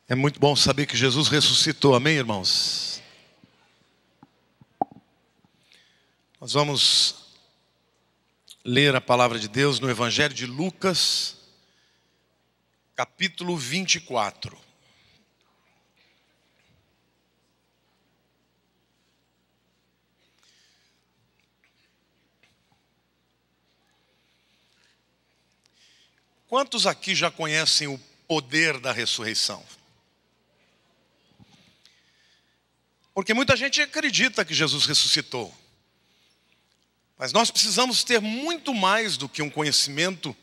É muito bom saber que Jesus ressuscitou, amém, irmãos? Nós vamos ler a palavra de Deus no Evangelho de Lucas, capítulo 24. Quantos aqui já conhecem o poder da ressurreição? Porque muita gente acredita que Jesus ressuscitou. Mas nós precisamos ter muito mais do que um conhecimento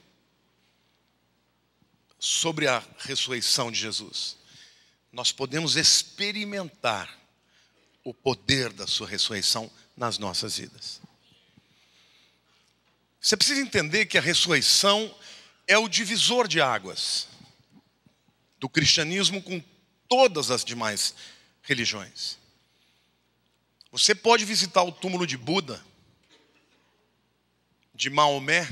sobre a ressurreição de Jesus. Nós podemos experimentar o poder da sua ressurreição nas nossas vidas. Você precisa entender que a ressurreição é o divisor de águas do cristianismo com todas as demais religiões. Você pode visitar o túmulo de Buda, de Maomé,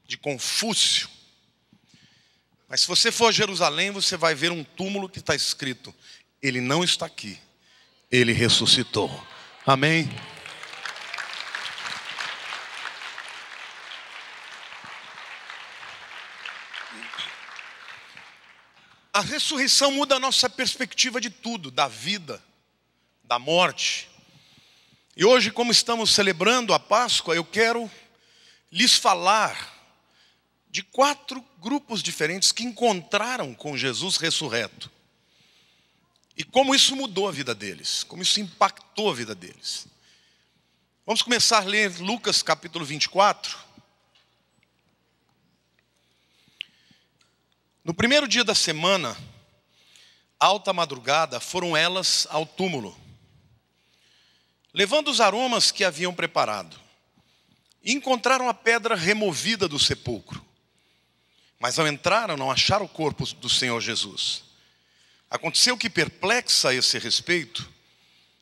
de Confúcio. Mas se você for a Jerusalém, você vai ver um túmulo que está escrito: ele não está aqui, ele ressuscitou. Amém? A ressurreição muda a nossa perspectiva de tudo, da vida, da morte. E hoje, como estamos celebrando a Páscoa, eu quero lhes falar de 4 grupos diferentes que encontraram com Jesus ressurreto. E como isso mudou a vida deles, como isso impactou a vida deles. Vamos começar a ler Lucas capítulo 24. No primeiro dia da semana, alta madrugada, foram elas ao túmulo, levando os aromas que haviam preparado. E encontraram a pedra removida do sepulcro. Mas ao entraram, não acharam o corpo do Senhor Jesus. Aconteceu que, perplexa a esse respeito,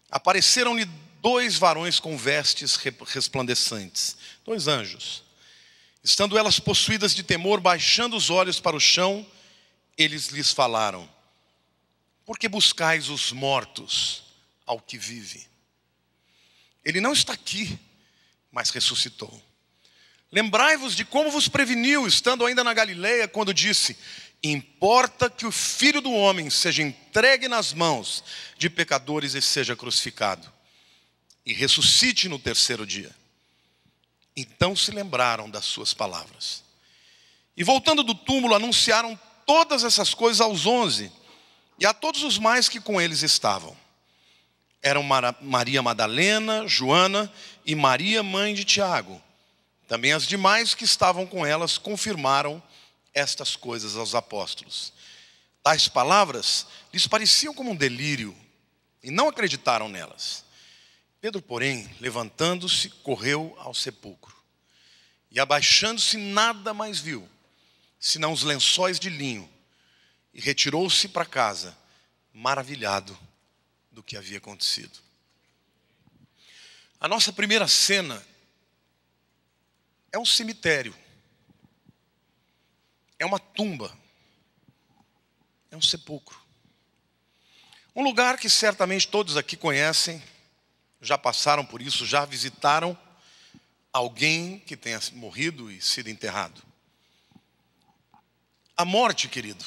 apareceram-lhe 2 varões com vestes resplandecentes, 2 anjos. Estando elas possuídas de temor, baixando os olhos para o chão, eles lhes falaram: por que buscais os mortos ao que vive? Ele não está aqui, mas ressuscitou. Lembrai-vos de como vos preveniu, estando ainda na Galileia, quando disse: importa que o Filho do Homem seja entregue nas mãos de pecadores e seja crucificado, e ressuscite no 3º dia. Então se lembraram das suas palavras. E voltando do túmulo, anunciaram todas essas coisas aos 11, e a todos os mais que com eles estavam. Eram Maria Madalena, Joana e Maria, mãe de Tiago. Também as demais que estavam com elas confirmaram estas coisas aos apóstolos. Tais palavras lhes pareciam como um delírio, e não acreditaram nelas. Pedro, porém, levantando-se, correu ao sepulcro. E abaixando-se, nada mais viu, senão os lençóis de linho, e retirou-se para casa, maravilhado do que havia acontecido. A nossa primeira cena é um cemitério, é uma tumba, é um sepulcro. Um lugar que certamente todos aqui conhecem, já passaram por isso, já visitaram alguém que tenha morrido e sido enterrado. A morte, querido,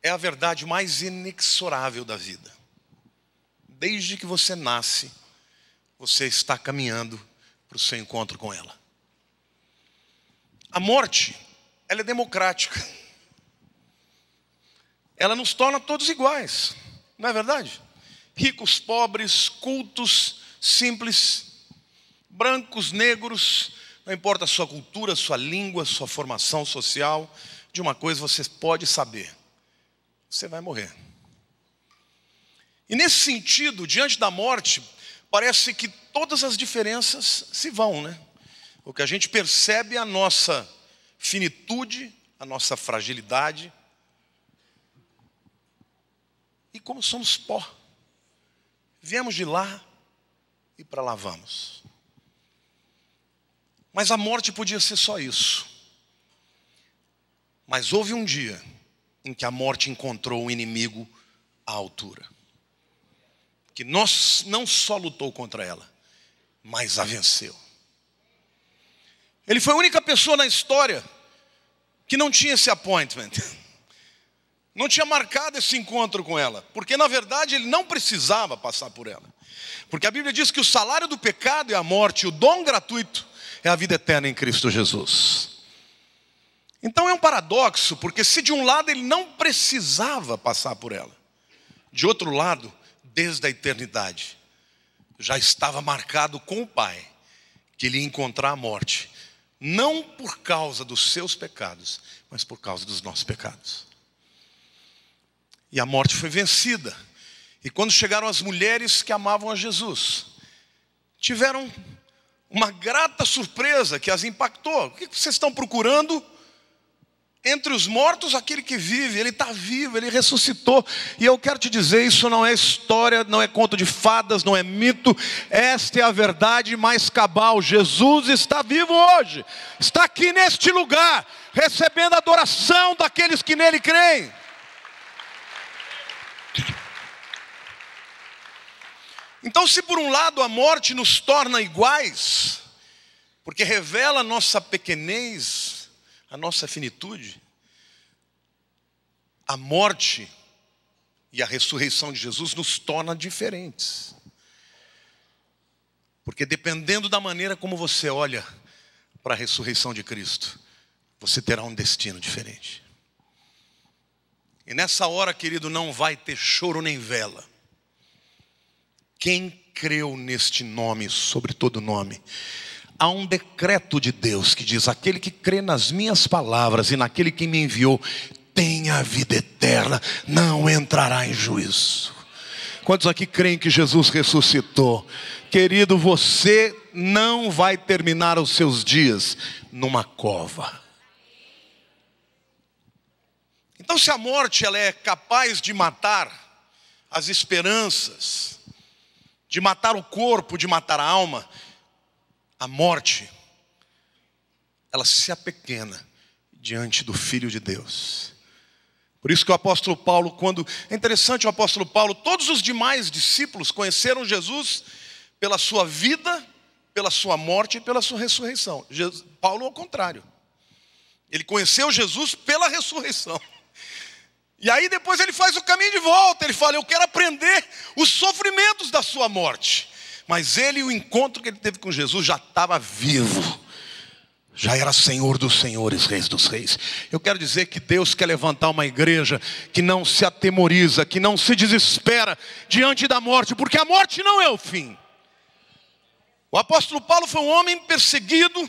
é a verdade mais inexorável da vida. Desde que você nasce, você está caminhando para o seu encontro com ela. A morte, ela é democrática. Ela nos torna todos iguais, não é verdade? Ricos, pobres, cultos, simples, brancos, negros, não importa a sua cultura, a sua língua, a sua formação social. De uma coisa você pode saber: você vai morrer. E nesse sentido, diante da morte, parece que todas as diferenças se vão, né? O que a gente percebe é a nossa finitude, a nossa fragilidade. E como somos pó, viemos de lá e para lá vamos. Mas a morte podia ser só isso. Mas houve um dia em que a morte encontrou um inimigo à altura, que não só lutou contra ela, mas a venceu. Ele foi a única pessoa na história que não tinha esse appointment, não tinha marcado esse encontro com ela, porque na verdade ele não precisava passar por ela, porque a Bíblia diz que o salário do pecado é a morte, e o dom gratuito é a vida eterna em Cristo Jesus. Então é um paradoxo, porque se de um lado ele não precisava passar por ela, de outro lado, desde a eternidade, já estava marcado com o Pai, que ele ia encontrar a morte, não por causa dos seus pecados, mas por causa dos nossos pecados. E a morte foi vencida. E quando chegaram as mulheres que amavam a Jesus, tiveram uma grata surpresa que as impactou. O que vocês estão procurando? Entre os mortos, aquele que vive. Ele está vivo, ele ressuscitou. E eu quero te dizer, isso não é história, não é conto de fadas, não é mito. Esta é a verdade mais cabal. Jesus está vivo hoje, está aqui neste lugar, recebendo a adoração daqueles que nele creem. Então, se por um lado a morte nos torna iguais, porque revela a nossa pequenez, a nossa finitude, a morte e a ressurreição de Jesus nos torna diferentes. Porque dependendo da maneira como você olha para a ressurreição de Cristo, você terá um destino diferente. E nessa hora, querido, não vai ter choro nem vela. Quem creu neste nome, sobre todo nome, há um decreto de Deus que diz: aquele que crê nas minhas palavras e naquele que me enviou, tem a vida eterna, não entrará em juízo. Quantos aqui creem que Jesus ressuscitou? Querido, você não vai terminar os seus dias numa cova. Então, se a morte ela é capaz de matar as esperanças, de matar o corpo, de matar a alma, a morte, ela se apequena diante do Filho de Deus. Por isso que o apóstolo Paulo, é interessante o apóstolo Paulo, todos os demais discípulos conheceram Jesus pela sua vida, pela sua morte e pela sua ressurreição. Paulo ao contrário, ele conheceu Jesus pela ressurreição. E aí depois ele faz o caminho de volta. Ele fala: eu quero aprender os sofrimentos da sua morte. Mas ele, o encontro que ele teve com Jesus, já estava vivo, já era Senhor dos senhores, Reis dos reis. Eu quero dizer que Deus quer levantar uma igreja que não se atemoriza, que não se desespera diante da morte, porque a morte não é o fim. O apóstolo Paulo foi um homem perseguido,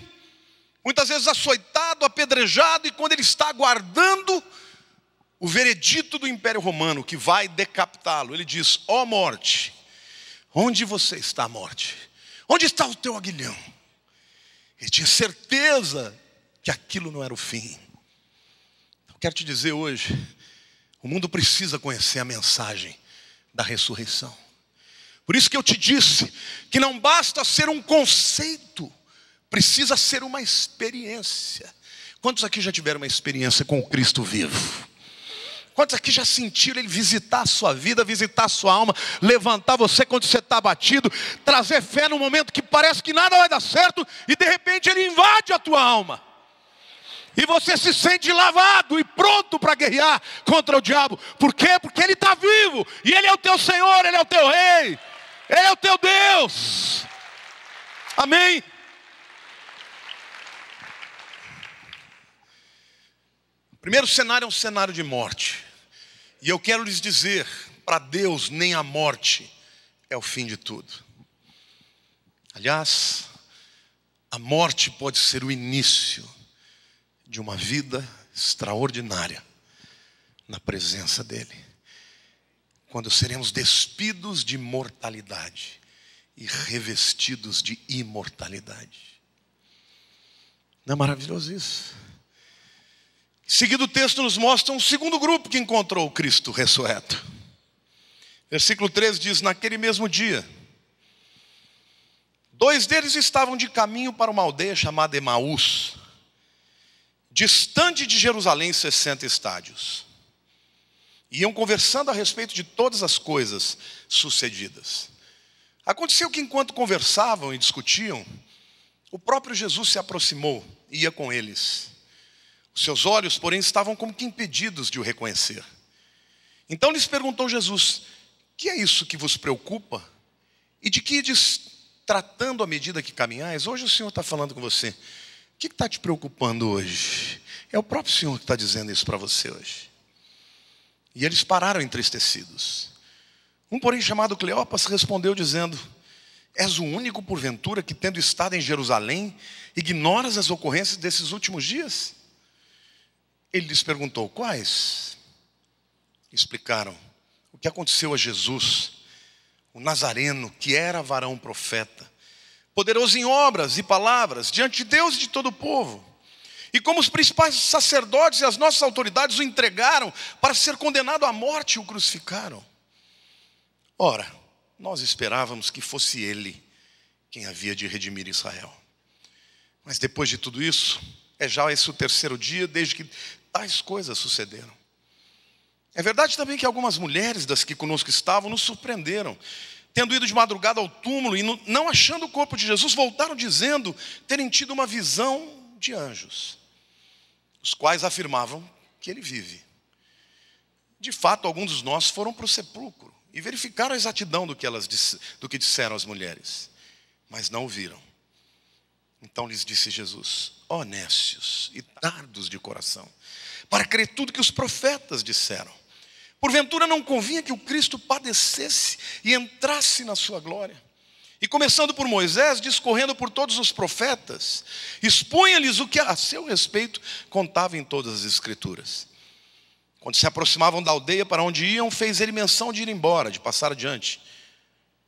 muitas vezes açoitado, apedrejado, e quando ele está aguardando o veredito do Império Romano, que vai decapitá-lo, ele diz: ó morte, onde você está, morte? Onde está o teu aguilhão? Ele tinha certeza que aquilo não era o fim. Eu quero te dizer hoje, o mundo precisa conhecer a mensagem da ressurreição. Por isso que eu te disse que não basta ser um conceito, precisa ser uma experiência. Quantos aqui já tiveram uma experiência com o Cristo vivo? Quantos aqui já sentiram Ele visitar a sua vida, visitar a sua alma, levantar você quando você está abatido, trazer fé no momento que parece que nada vai dar certo, e de repente Ele invade a tua alma, e você se sente lavado e pronto para guerrear contra o diabo. Por quê? Porque Ele está vivo, e Ele é o teu Senhor, Ele é o teu Rei, Ele é o teu Deus. Amém? O primeiro cenário é um cenário de morte. E eu quero lhes dizer, para Deus nem a morte é o fim de tudo. Aliás, a morte pode ser o início de uma vida extraordinária na presença dEle, quando seremos despidos de mortalidade e revestidos de imortalidade. Não é maravilhoso isso? Seguido o texto nos mostra um segundo grupo que encontrou o Cristo ressurreto. Versículo 13 diz: naquele mesmo dia, 2 deles estavam de caminho para uma aldeia chamada Emaús, distante de Jerusalém 60 estádios. Iam conversando a respeito de todas as coisas sucedidas. Aconteceu que enquanto conversavam e discutiam, o próprio Jesus se aproximou e ia com eles. Os seus olhos, porém, estavam como que impedidos de o reconhecer. Então lhes perguntou Jesus: que é isso que vos preocupa? E de que ides tratando à medida que caminhais? Hoje o Senhor está falando com você. O que está te preocupando hoje? É o próprio Senhor que está dizendo isso para você hoje. E eles pararam entristecidos. Um, porém, chamado Cleopas, respondeu dizendo: és o único, porventura, que tendo estado em Jerusalém, ignoras as ocorrências desses últimos dias? Ele lhes perguntou: quais? Explicaram o que aconteceu a Jesus, o Nazareno, que era varão profeta, poderoso em obras e palavras, diante de Deus e de todo o povo. E como os principais sacerdotes e as nossas autoridades o entregaram para ser condenado à morte e o crucificaram. Ora, nós esperávamos que fosse ele quem havia de redimir Israel. Mas depois de tudo isso, é já esse o terceiro dia desde que tais coisas sucederam. É verdade também que algumas mulheres das que conosco estavam nos surpreenderam, tendo ido de madrugada ao túmulo e não achando o corpo de Jesus, voltaram dizendo terem tido uma visão de anjos, os quais afirmavam que ele vive. De fato, alguns dos nossos foram para o sepulcro e verificaram a exatidão do que disseram as mulheres, mas não o viram. Então lhes disse Jesus: ó nécios e tardos de coração, para crer tudo que os profetas disseram. Porventura não convinha que o Cristo padecesse e entrasse na sua glória? E começando por Moisés, discorrendo por todos os profetas, expunha-lhes o que a seu respeito contava em todas as Escrituras. Quando se aproximavam da aldeia para onde iam, fez ele menção de ir embora, de passar adiante.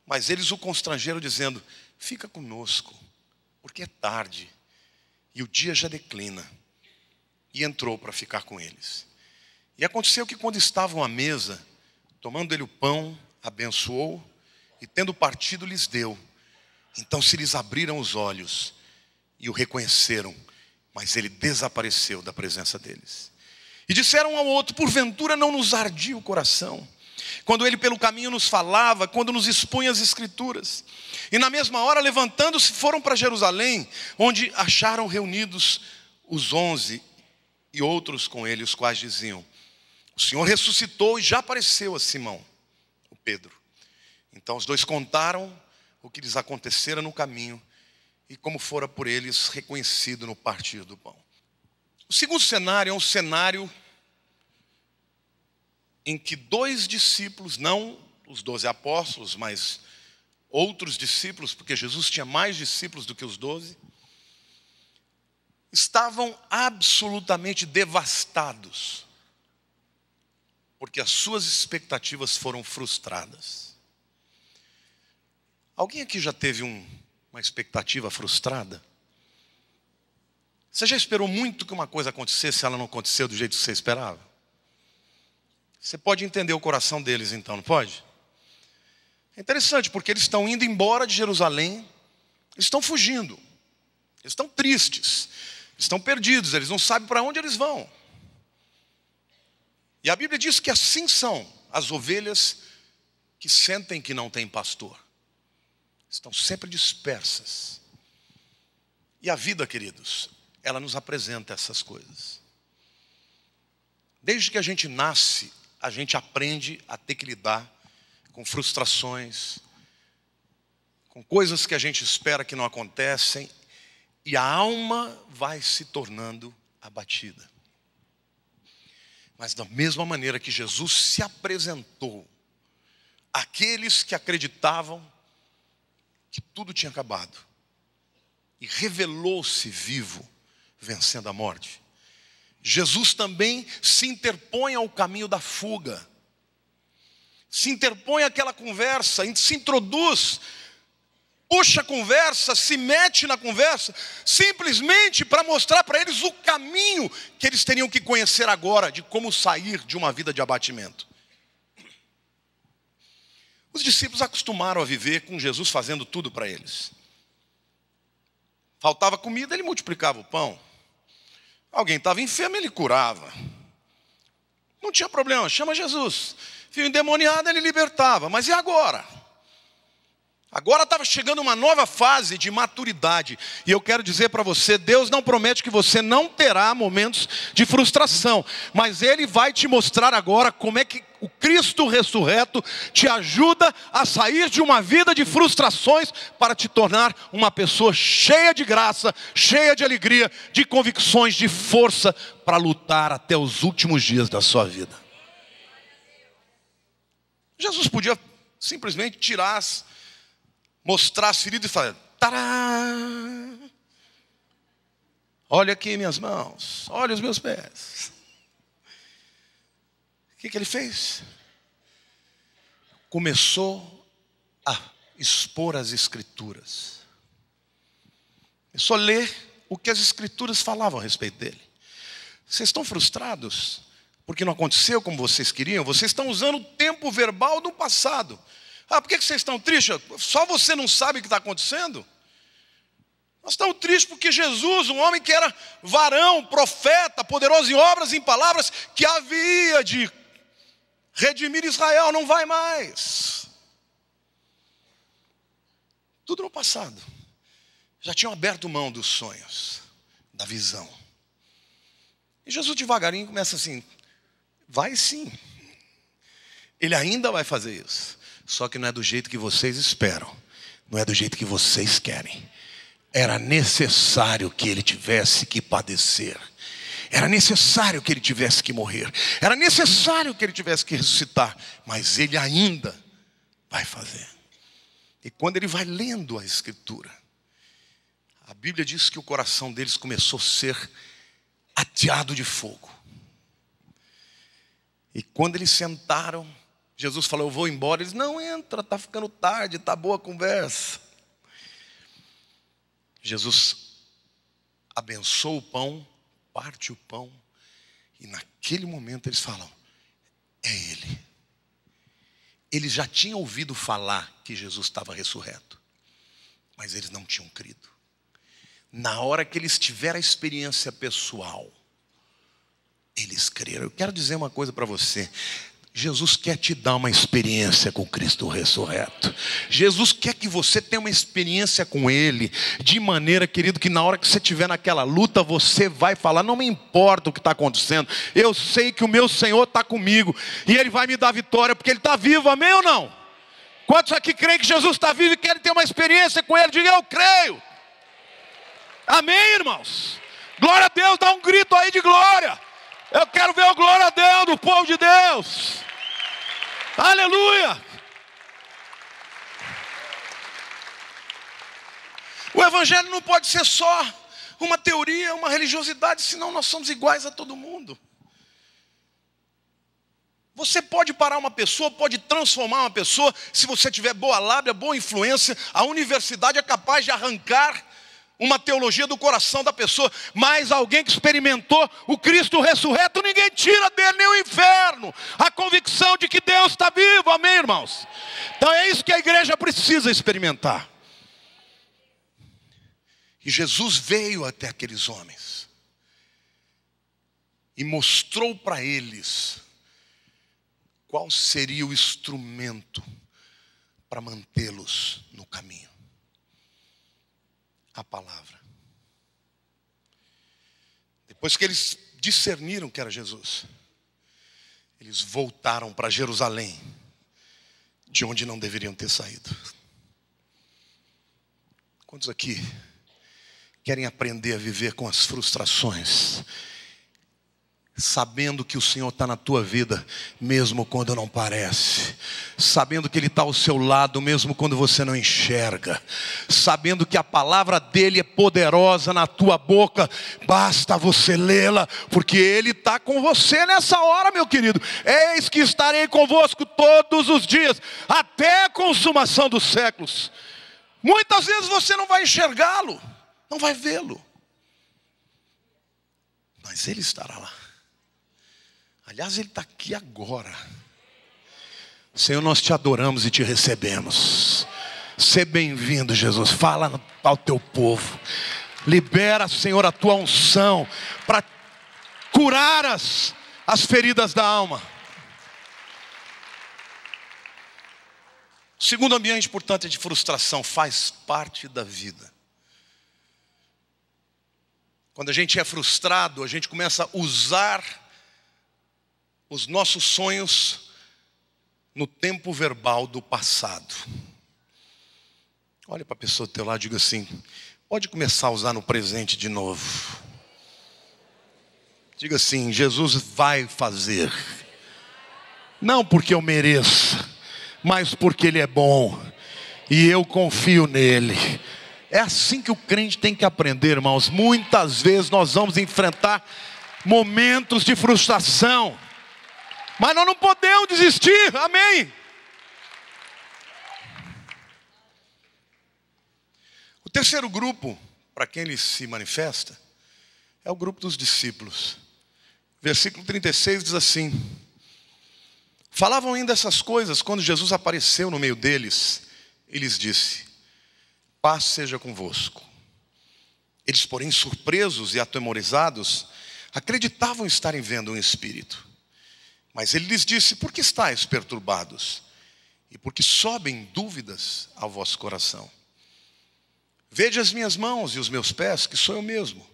Mas eles o constrangeram, dizendo: fica conosco, porque é tarde e o dia já declina. E entrou para ficar com eles. E aconteceu que quando estavam à mesa, tomando ele o pão, abençoou, e tendo partido lhes deu. Então se lhes abriram os olhos e o reconheceram, mas ele desapareceu da presença deles. E disseram um ao outro: porventura não nos ardia o coração, quando ele pelo caminho nos falava, quando nos expunha as Escrituras? E na mesma hora, levantando-se, foram para Jerusalém, onde acharam reunidos os 11 e outros com ele, os quais diziam: o Senhor ressuscitou e já apareceu a Simão, o Pedro. Então os dois contaram o que lhes acontecera no caminho e como fora por eles reconhecido no partir do pão. O segundo cenário é um cenário em que 2 discípulos, não os 12 apóstolos, mas outros discípulos, porque Jesus tinha mais discípulos do que os 12, estavam absolutamente devastados, porque as suas expectativas foram frustradas. Alguém aqui já teve uma expectativa frustrada? Você já esperou muito que uma coisa acontecesse e ela não aconteceu do jeito que você esperava? Você pode entender o coração deles então, não pode? É interessante porque eles estão indo embora de Jerusalém, eles estão fugindo, eles estão tristes, eles estão perdidos, eles não sabem para onde eles vão. E a Bíblia diz que assim são as ovelhas que sentem que não têm pastor. Estão sempre dispersas. E a vida, queridos, ela nos apresenta essas coisas. Desde que a gente nasce, a gente aprende a ter que lidar com frustrações, com coisas que a gente espera que não acontecem, e a alma vai se tornando abatida. Mas da mesma maneira que Jesus se apresentou àqueles que acreditavam que tudo tinha acabado, e revelou-se vivo, vencendo a morte, Jesus também se interpõe ao caminho da fuga, se interpõe àquela conversa, se introduz, puxa a conversa, se mete na conversa, simplesmente para mostrar para eles o caminho que eles teriam que conhecer agora, de como sair de uma vida de abatimento. Os discípulos acostumaram a viver com Jesus fazendo tudo para eles. Faltava comida, ele multiplicava o pão. Alguém estava enfermo, ele curava. Não tinha problema, chama Jesus. Filho endemoniado, ele libertava. Mas e agora? Agora estava chegando uma nova fase de maturidade. E eu quero dizer para você, Deus não promete que você não terá momentos de frustração. Mas Ele vai te mostrar agora como é que o Cristo ressurreto te ajuda a sair de uma vida de frustrações para te tornar uma pessoa cheia de graça, cheia de alegria, de convicções, de força para lutar até os últimos dias da sua vida. Jesus podia simplesmente mostrar as feridas e falar: tará! Olha aqui minhas mãos, olha os meus pés. O que ele fez? Começou a expor as Escrituras. Começou a ler o que as Escrituras falavam a respeito dele. Vocês estão frustrados porque não aconteceu como vocês queriam? Vocês estão usando o tempo verbal do passado. Por que vocês estão tristes? Só você não sabe o que está acontecendo? Nós estamos tristes porque Jesus, um homem que era varão, profeta, poderoso em obras e em palavras, que havia de redimir Israel, não vai mais. Tudo no passado. Já tinham aberto mão dos sonhos, da visão. E Jesus devagarinho começa assim: vai sim. Ele ainda vai fazer isso. Só que não é do jeito que vocês esperam. Não é do jeito que vocês querem. Era necessário que ele tivesse que padecer. Era necessário que ele tivesse que morrer. Era necessário que ele tivesse que ressuscitar. Mas ele ainda vai fazer. E quando ele vai lendo a Escritura, a Bíblia diz que o coração deles começou a ser ateado de fogo. E quando eles sentaram, Jesus falou: eu vou embora. Eles: não, entra, está ficando tarde, está boa a conversa. Jesus abençoa o pão, parte o pão, e naquele momento eles falam: é Ele. Eles já tinham ouvido falar que Jesus estava ressurreto, mas eles não tinham crido. Na hora que eles tiveram a experiência pessoal, eles creram. Eu quero dizer uma coisa para você: Jesus quer te dar uma experiência com Cristo ressurreto. Jesus quer que você tenha uma experiência com Ele, de maneira, querido, que na hora que você estiver naquela luta, você vai falar: não me importa o que está acontecendo, eu sei que o meu Senhor está comigo, e Ele vai me dar vitória, porque Ele está vivo, amém ou não? Quantos aqui creem que Jesus está vivo e querem ter uma experiência com Ele? Diga: eu creio. Amém, irmãos? Glória a Deus, dá um grito aí de glória. Eu quero ver a glória a Deus do povo de Deus. Aleluia. O evangelho não pode ser só uma teoria, uma religiosidade, senão nós somos iguais a todo mundo. Você pode parar uma pessoa, pode transformar uma pessoa, se você tiver boa lábia, boa influência. A universidade é capaz de arrancar uma teologia do coração da pessoa, mas alguém que experimentou o Cristo ressurreto, ninguém tira dele nem o inferno. A convicção de que Deus está vivo, amém, irmãos? Então é isso que a igreja precisa experimentar. E Jesus veio até aqueles homens e mostrou para eles qual seria o instrumento para mantê-los no caminho. A palavra. Depois que eles discerniram que era Jesus, eles voltaram para Jerusalém, de onde não deveriam ter saído. Quantos aqui querem aprender a viver com as frustrações, sabendo que o Senhor está na tua vida, mesmo quando não parece, sabendo que Ele está ao seu lado, mesmo quando você não enxerga, sabendo que a palavra dEle é poderosa na tua boca, basta você lê-la, porque Ele está com você nessa hora, meu querido. Eis que estarei convosco todos os dias, até a consumação dos séculos. Muitas vezes você não vai enxergá-lo, não vai vê-lo, mas Ele estará lá. Aliás, Ele está aqui agora. Senhor, nós te adoramos e te recebemos. Seja bem-vindo, Jesus. Fala ao teu povo. Libera, Senhor, a tua unção para curar as as feridas da alma. O segundo ambiente, portanto, é de frustração, faz parte da vida. Quando a gente é frustrado, a gente começa a usar os nossos sonhos no tempo verbal do passado. Olha para a pessoa do teu lado e diga assim: pode começar a usar no presente de novo. Diga assim: Jesus vai fazer. Não porque eu mereça, mas porque Ele é bom e eu confio nele. É assim que o crente tem que aprender, irmãos. Muitas vezes nós vamos enfrentar momentos de frustração, mas nós não podemos desistir, amém? O terceiro grupo, para quem ele se manifesta, é o grupo dos discípulos. Versículo 36 diz assim: falavam ainda essas coisas quando Jesus apareceu no meio deles e lhes disse: paz seja convosco. Eles, porém, surpresos e atemorizados, acreditavam estarem vendo um espírito. Mas ele lhes disse: por que estáis perturbados? E por que sobem dúvidas ao vosso coração? Vede as minhas mãos e os meus pés, que sou eu mesmo.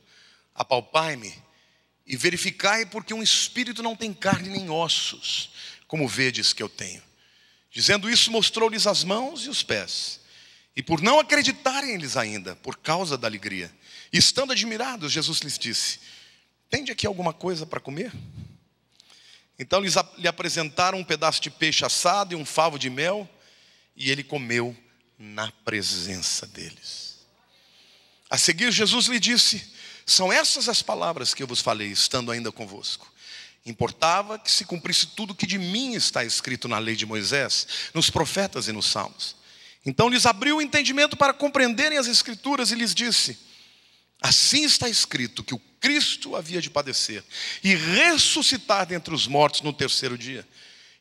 Apalpai-me e verificai, porque um espírito não tem carne nem ossos, como vedes que eu tenho. Dizendo isso, mostrou-lhes as mãos e os pés. E por não acreditarem eles ainda, por causa da alegria, e estando admirados, Jesus lhes disse: tende aqui alguma coisa para comer? Então lhe apresentaram um pedaço de peixe assado e um favo de mel, e ele comeu na presença deles. A seguir Jesus lhe disse: são essas as palavras que eu vos falei, estando ainda convosco. Importava que se cumprisse tudo que de mim está escrito na lei de Moisés, nos profetas e nos salmos. Então lhes abriu o entendimento para compreenderem as escrituras e lhes disse: assim está escrito que o Cristo havia de padecer e ressuscitar dentre os mortos no terceiro dia,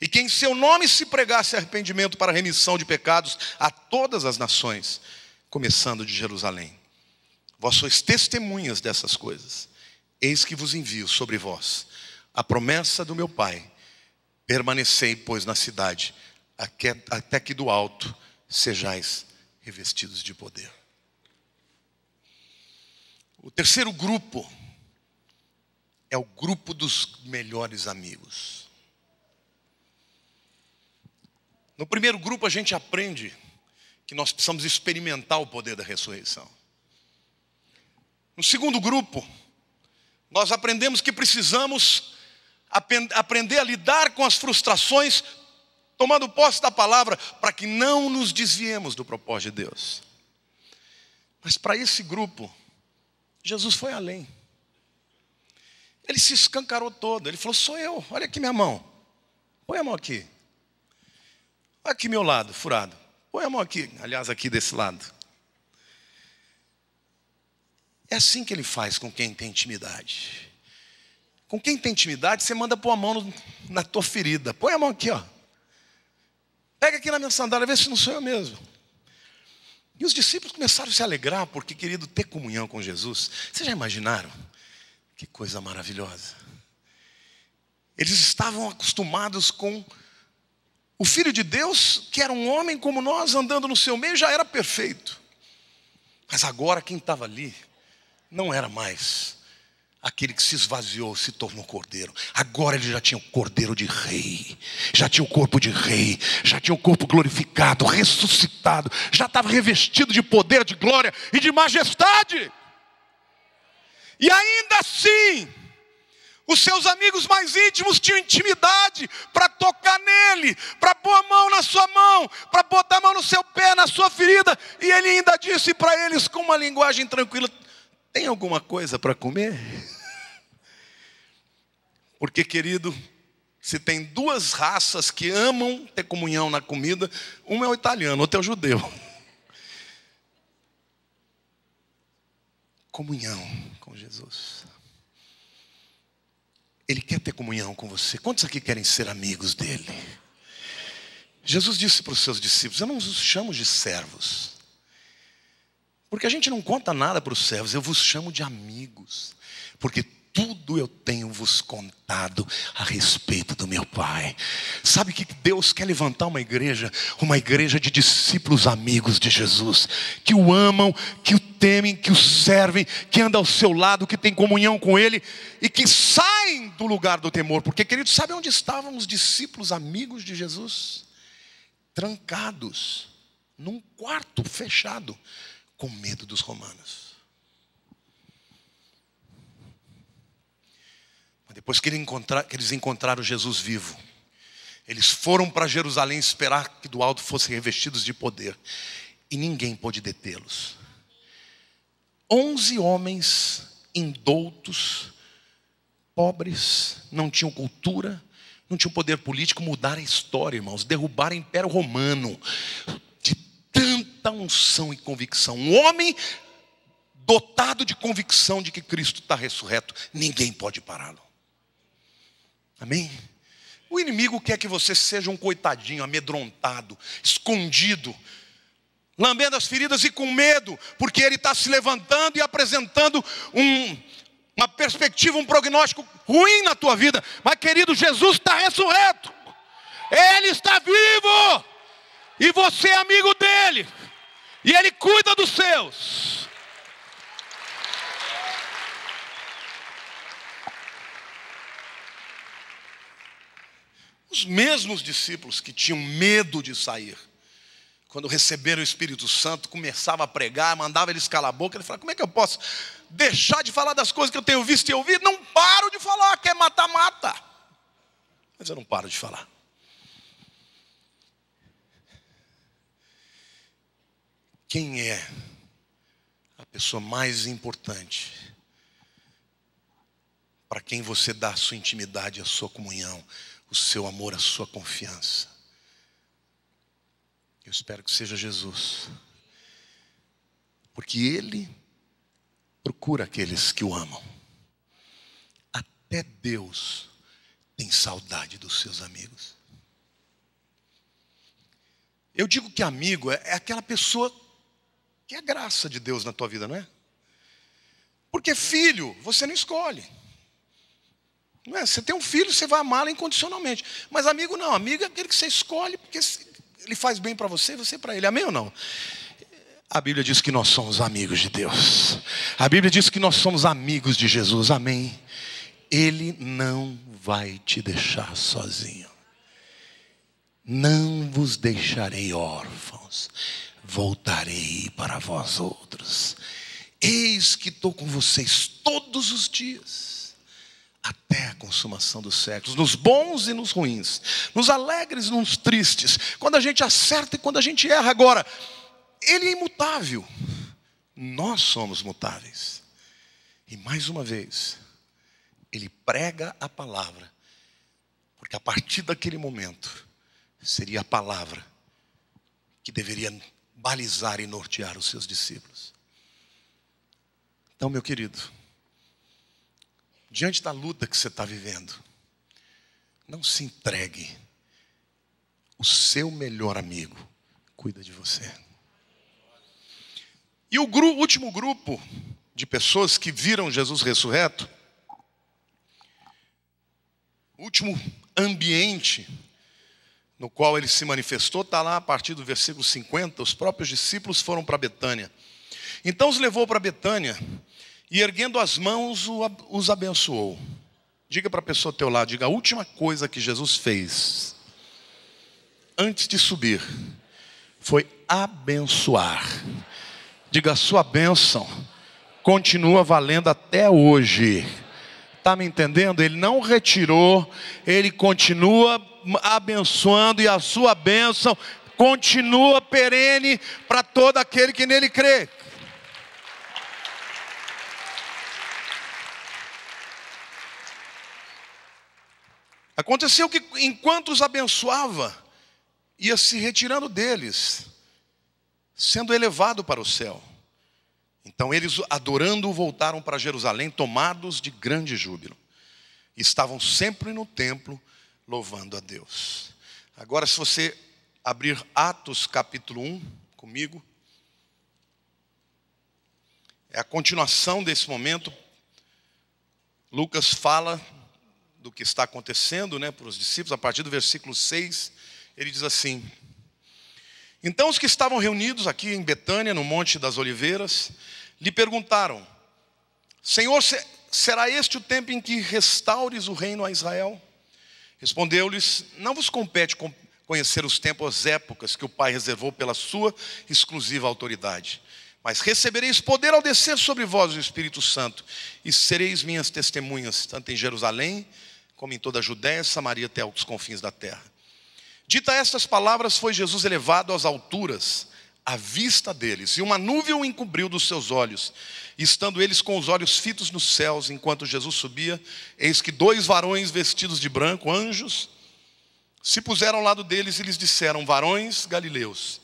e que em seu nome se pregasse arrependimento para remissão de pecados a todas as nações, começando de Jerusalém. Vós sois testemunhas dessas coisas. Eis que vos envio sobre vós a promessa do meu Pai. Permanecei, pois, na cidade, até que do alto sejais revestidos de poder. O terceiro grupo é o grupo dos melhores amigos. No primeiro grupo a gente aprende que nós precisamos experimentar o poder da ressurreição. No segundo grupo, nós aprendemos que precisamos aprender a lidar com as frustrações, tomando posse da palavra, para que não nos desviemos do propósito de Deus. Mas para esse grupo, Jesus foi além. Ele se escancarou todo. Ele falou: sou eu, olha aqui minha mão. Põe a mão aqui. Olha aqui meu lado, furado. Põe a mão aqui, aliás, aqui desse lado. É assim que ele faz com quem tem intimidade. Com quem tem intimidade, você manda pôr a mão na tua ferida. Põe a mão aqui, ó. Pega aqui na minha sandália, vê se não sou eu mesmo. E os discípulos começaram a se alegrar, porque, querido, ter comunhão com Jesus, vocês já imaginaram? Que coisa maravilhosa. Eles estavam acostumados com o Filho de Deus, que era um homem como nós, andando no seu meio, já era perfeito. Mas agora quem estava ali não era mais aquele que se esvaziou, se tornou cordeiro. Agora ele já tinha o cordeiro de rei, já tinha o corpo de rei, já tinha o corpo glorificado, ressuscitado, já estava revestido de poder, de glória e de majestade. E ainda assim, os seus amigos mais íntimos tinham intimidade para tocar nele, para pôr a mão na sua mão, para botar a mão no seu pé, na sua ferida. E ele ainda disse para eles com uma linguagem tranquila: tem alguma coisa para comer? Porque, querido, se tem duas raças que amam ter comunhão na comida, uma é o italiano, outra é o judeu. Comunhão com Jesus. Ele quer ter comunhão com você. Quantos aqui querem ser amigos dele? Jesus disse para os seus discípulos: eu não os chamo de servos, porque a gente não conta nada para os servos. Eu vos chamo de amigos, porque tudo tudo eu tenho vos contado a respeito do meu Pai. Sabe que Deus quer levantar uma igreja de discípulos amigos de Jesus, que o amam, que o temem, que o servem, que andam ao seu lado, que tem comunhão com Ele e que saem do lugar do temor. Porque, queridos, sabe onde estavam os discípulos amigos de Jesus? Trancados num quarto fechado, com medo dos romanos. Depois que eles encontraram Jesus vivo, eles foram para Jerusalém esperar que do alto fossem revestidos de poder. E ninguém pôde detê-los. 11 homens indoutos, pobres, não tinham cultura, não tinham poder político, mudaram a história, irmãos. Derrubaram o Império Romano. De tanta unção e convicção. Um homem dotado de convicção de que Cristo está ressurreto. Ninguém pode pará-lo. Amém? O inimigo quer que você seja um coitadinho, amedrontado, escondido, lambendo as feridas e com medo, porque ele está se levantando e apresentando uma perspectiva, um prognóstico ruim na tua vida. Mas, querido, Jesus está ressurreto, Ele está vivo, e você é amigo dEle, e Ele cuida dos seus. Os mesmos discípulos que tinham medo de sair, quando receberam o Espírito Santo, começava a pregar, mandava eles calar a boca. Ele falava: como é que eu posso deixar de falar das coisas que eu tenho visto e ouvido? Não paro de falar, quer matar, mata. Mas eu não paro de falar. Quem é a pessoa mais importante para quem você dá a sua intimidade, a sua comunhão, o seu amor, a sua confiança? Eu espero que seja Jesus, porque Ele procura aqueles que o amam. Até Deus tem saudade dos seus amigos. Eu digo que amigo é aquela pessoa que é a graça de Deus na tua vida, não é? Porque filho, você não escolhe. Não é? Você tem um filho, você vai amá-lo incondicionalmente. Mas amigo não, amigo é aquele que você escolhe porque ele faz bem para você e você para ele. Amém ou não? A Bíblia diz que nós somos amigos de Deus. A Bíblia diz que nós somos amigos de Jesus. Amém? Ele não vai te deixar sozinho. Não vos deixarei órfãos, voltarei para vós outros. Eis que estou com vocês todos os dias, até a consumação dos séculos, nos bons e nos ruins, nos alegres e nos tristes, quando a gente acerta e quando a gente erra. Agora, Ele é imutável, nós somos mutáveis. E mais uma vez, Ele prega a palavra, porque a partir daquele momento, seria a palavra que deveria balizar e nortear os seus discípulos. Então, meu querido, diante da luta que você está vivendo, não se entregue. O seu melhor amigo cuida de você. E o último grupo de pessoas que viram Jesus ressurreto, o último ambiente no qual ele se manifestou, está lá a partir do versículo 50. Os próprios discípulos foram para Betânia. Então os levou para Betânia e, erguendo as mãos, os abençoou. Diga para a pessoa ao teu lado, diga: a última coisa que Jesus fez antes de subir foi abençoar. Diga: a sua bênção continua valendo até hoje. Está me entendendo? Ele não retirou, Ele continua abençoando, e a sua bênção continua perene para todo aquele que nele crê. Aconteceu que enquanto os abençoava, ia se retirando deles, sendo elevado para o céu. Então eles, adorando-o, voltaram para Jerusalém, tomados de grande júbilo. Estavam sempre no templo, louvando a Deus. Agora, se você abrir Atos capítulo 1 comigo, é a continuação desse momento. Lucas fala do que está acontecendo, para os discípulos, a partir do versículo 6, ele diz assim: então os que estavam reunidos aqui em Betânia, no Monte das Oliveiras, lhe perguntaram: Senhor, será este o tempo em que restaures o reino a Israel? Respondeu-lhes: não vos compete conhecer os tempos, as épocas que o Pai reservou pela sua exclusiva autoridade. Mas recebereis poder ao descer sobre vós o Espírito Santo, e sereis minhas testemunhas, tanto em Jerusalém, como em toda a Judéia, Samaria, até aos confins da terra. Dita estas palavras, foi Jesus elevado às alturas, à vista deles, e uma nuvem o encobriu dos seus olhos. E estando eles com os olhos fitos nos céus, enquanto Jesus subia, eis que 2 varões vestidos de branco, anjos, se puseram ao lado deles e lhes disseram: varões galileus,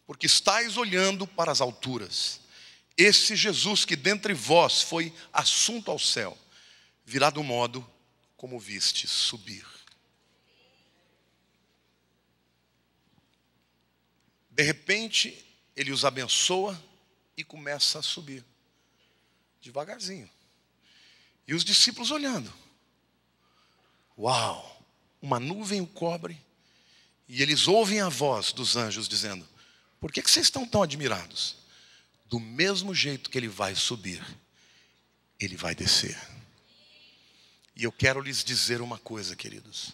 porque estáis olhando para as alturas, esse Jesus que dentre vós foi assunto ao céu, virá do modo como viste subir. De repente, ele os abençoa e começa a subir, devagarzinho. E os discípulos olhando. Uau! Uma nuvem o cobre, e eles ouvem a voz dos anjos dizendo: por que vocês estão tão admirados? Do mesmo jeito que ele vai subir, ele vai descer. E eu quero lhes dizer uma coisa, queridos.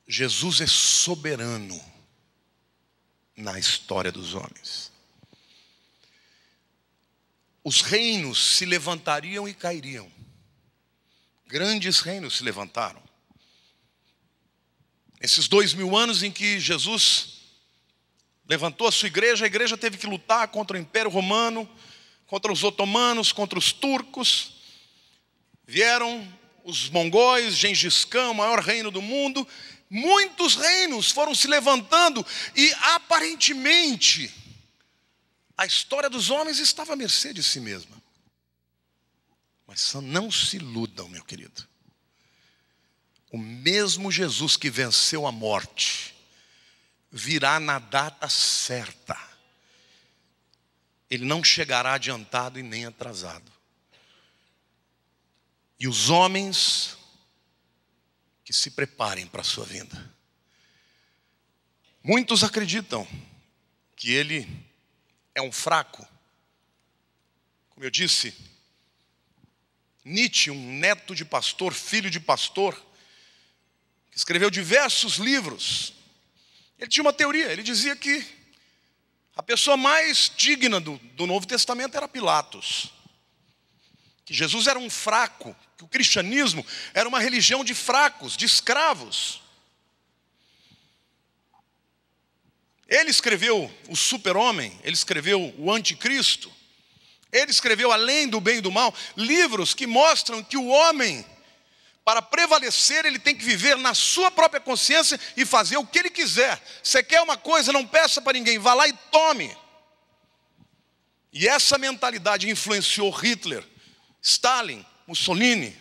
Jesus é soberano na história dos homens. Os reinos se levantariam e cairiam. Grandes reinos se levantaram. Esses 2000 anos em que Jesus levantou a sua igreja, a igreja teve que lutar contra o Império Romano, contra os otomanos, contra os turcos. Vieram os mongóis, Gengis Khan, o maior reino do mundo. Muitos reinos foram se levantando e aparentemente a história dos homens estava à mercê de si mesma. Mas não se iludam, meu querido. O mesmo Jesus que venceu a morte virá na data certa. Ele não chegará adiantado e nem atrasado. E os homens que se preparem para a sua vinda. Muitos acreditam que ele é um fraco. Como eu disse, Nietzsche, um neto de pastor, filho de pastor, que escreveu diversos livros, ele tinha uma teoria. Ele dizia que a pessoa mais digna do Novo Testamento era Pilatos. Que Jesus era um fraco, que o cristianismo era uma religião de fracos, de escravos. Ele escreveu o Super-Homem, ele escreveu o Anticristo, ele escreveu Além do Bem e do Mal, livros que mostram que o homem, para prevalecer, ele tem que viver na sua própria consciência e fazer o que ele quiser. Você quer uma coisa, não peça para ninguém, vá lá e tome. E essa mentalidade influenciou Hitler, Stalin, Mussolini,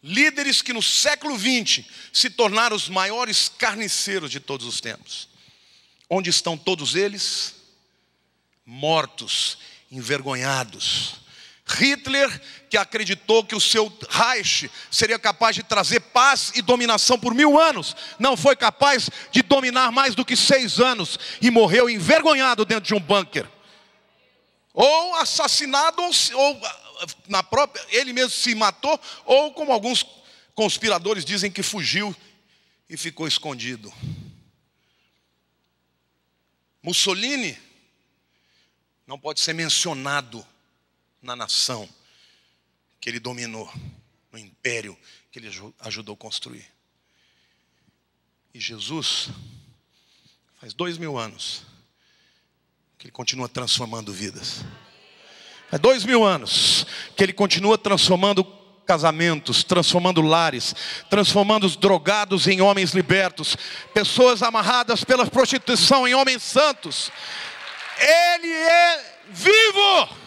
líderes que no século XX se tornaram os maiores carniceiros de todos os tempos. Onde estão todos eles? Mortos, envergonhados. Hitler, que acreditou que o seu Reich seria capaz de trazer paz e dominação por 1000 anos, não foi capaz de dominar mais do que 6 anos e morreu envergonhado dentro de um bunker. Ou assassinado, ou na própria, ele mesmo se matou, ou como alguns conspiradores dizem que fugiu e ficou escondido. Mussolini não pode ser mencionado na nação que ele dominou, no império que ele ajudou a construir. E Jesus, faz 2000 anos que ele continua transformando vidas. Faz 2000 anos que ele continua transformando casamentos, transformando lares, transformando os drogados em homens libertos, pessoas amarradas pela prostituição em homens santos. Ele é vivo.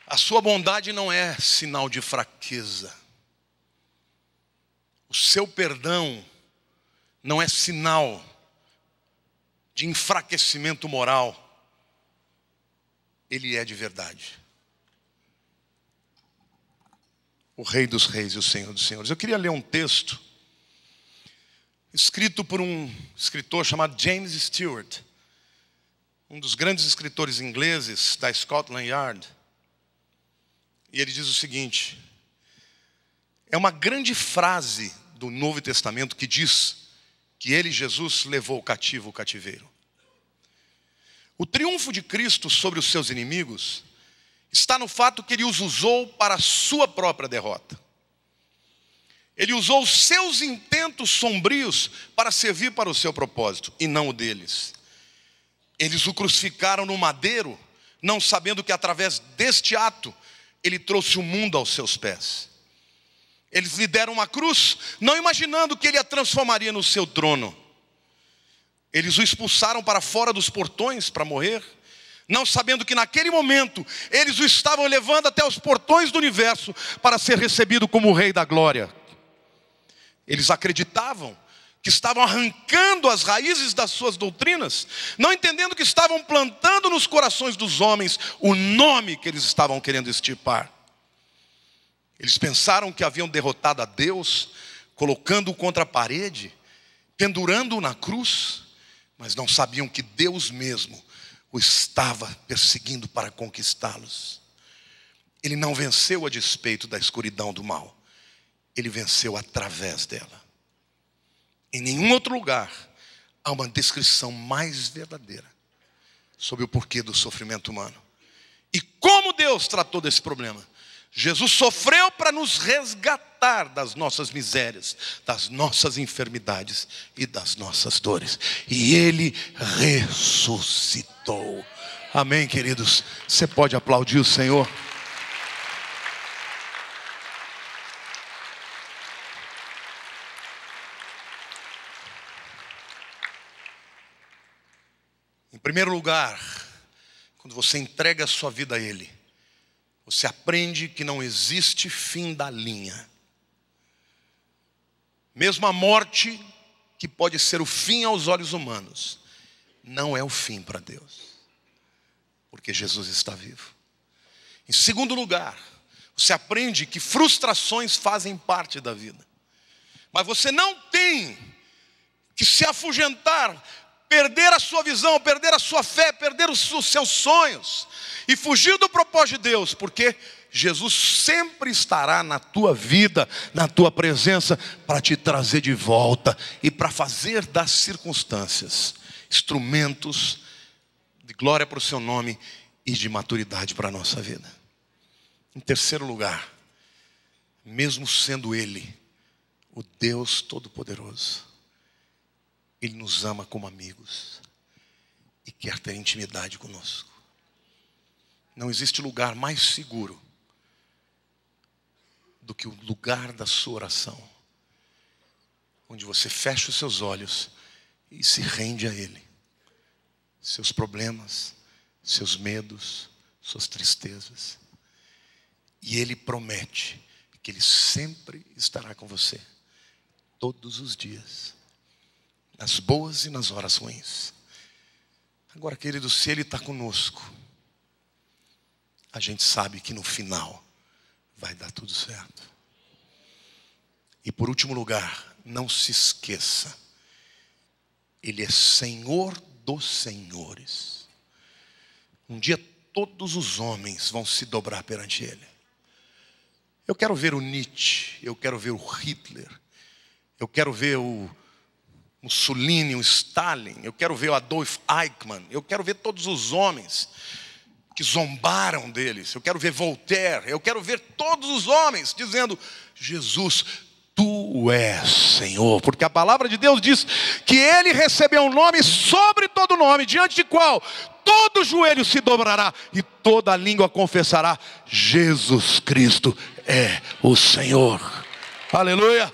A sua bondade não é sinal de fraqueza. O seu perdão não é sinal de enfraquecimento moral, ele é de verdade. O Rei dos Reis e o Senhor dos Senhores. Eu queria ler um texto escrito por um escritor chamado James Stewart, um dos grandes escritores ingleses da Scotland Yard. E ele diz o seguinte: é uma grande frase do Novo Testamento que diz que ele, Jesus, levou o cativo o cativeiro. O triunfo de Cristo sobre os seus inimigos está no fato que ele os usou para a sua própria derrota. Ele usou os seus intentos sombrios para servir para o seu propósito, e não o deles. Eles o crucificaram no madeiro, não sabendo que através deste ato, ele trouxe o mundo aos seus pés. Eles lhe deram uma cruz, não imaginando que ele a transformaria no seu trono. Eles o expulsaram para fora dos portões para morrer, não sabendo que naquele momento, eles o estavam levando até os portões do universo para ser recebido como o Rei da Glória. Eles acreditavam que estavam arrancando as raízes das suas doutrinas, não entendendo que estavam plantando nos corações dos homens o nome que eles estavam querendo extirpar. Eles pensaram que haviam derrotado a Deus, colocando-o contra a parede, pendurando-o na cruz, mas não sabiam que Deus mesmo o estava perseguindo para conquistá-los. Ele não venceu a despeito da escuridão do mal, ele venceu através dela. Em nenhum outro lugar há uma descrição mais verdadeira sobre o porquê do sofrimento humano e como Deus tratou desse problema. Jesus sofreu para nos resgatar das nossas misérias, das nossas enfermidades e das nossas dores. E Ele ressuscitou. Amém, queridos? Você pode aplaudir o Senhor? Em primeiro lugar, quando você entrega a sua vida a Ele, você aprende que não existe fim da linha. Mesmo a morte, que pode ser o fim aos olhos humanos, não é o fim para Deus, porque Jesus está vivo. Em segundo lugar, você aprende que frustrações fazem parte da vida, mas você não tem que se afugentar, perder a sua visão, perder a sua fé, perder os seus sonhos e fugir do propósito de Deus, porque Jesus sempre estará na tua vida, na tua presença, para te trazer de volta e para fazer das circunstâncias instrumentos de glória para o seu nome e de maturidade para a nossa vida. Em terceiro lugar, mesmo sendo Ele o Deus Todo-Poderoso, Ele nos ama como amigos e quer ter intimidade conosco. Não existe lugar mais seguro do que o lugar da sua oração, onde você fecha os seus olhos e se rende a Ele. Seus problemas, seus medos, suas tristezas. E Ele promete que Ele sempre estará com você, todos os dias, nas boas e nas horas ruins. Agora, querido, se Ele está conosco, a gente sabe que no final vai dar tudo certo. E por último lugar, não se esqueça, Ele é Senhor dos senhores. Um dia todos os homens vão se dobrar perante Ele. Eu quero ver o Nietzsche, eu quero ver o Hitler, eu quero ver o Mussolini, o Stalin, eu quero ver o Adolf Eichmann, eu quero ver todos os homens que zombaram deles, eu quero ver Voltaire, eu quero ver todos os homens dizendo: Jesus, Tu és Senhor, porque a palavra de Deus diz que Ele recebeu um nome sobre todo nome, diante de qual todo joelho se dobrará e toda língua confessará: Jesus Cristo é o Senhor. Aleluia.